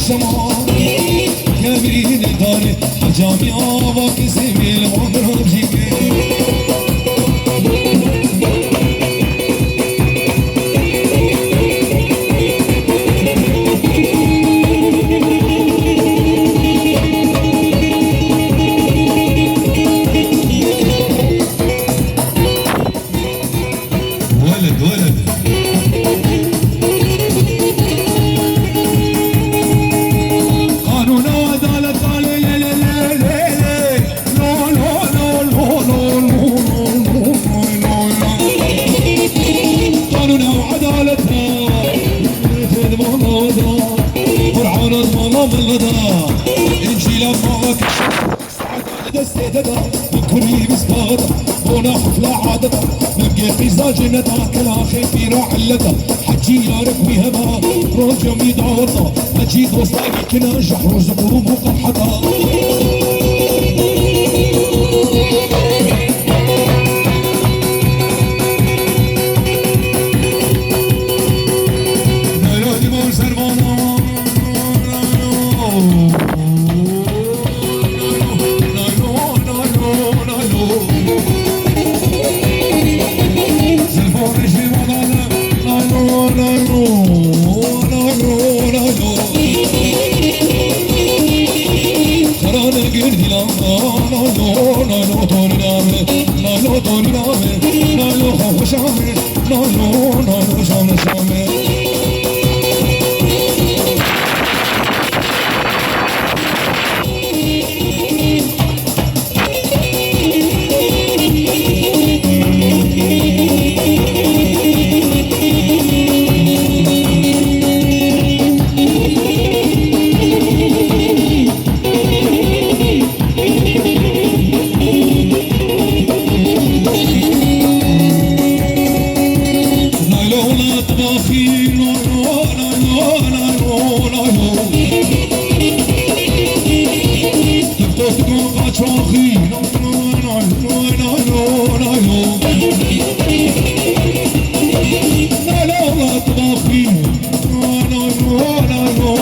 الشمال كبير داري حجامي آباك زميل مضرب جيبي انجيل امك دستدا بكري بسكادا هنا حفلة عادة نبقى قزاج نتا كلاخي في روح اللتا حجي يارك ويهبا روج يميد عورتا اجيد وسطاقي كنا جحر زقروب وقرحتا نرادي مور سرمانا no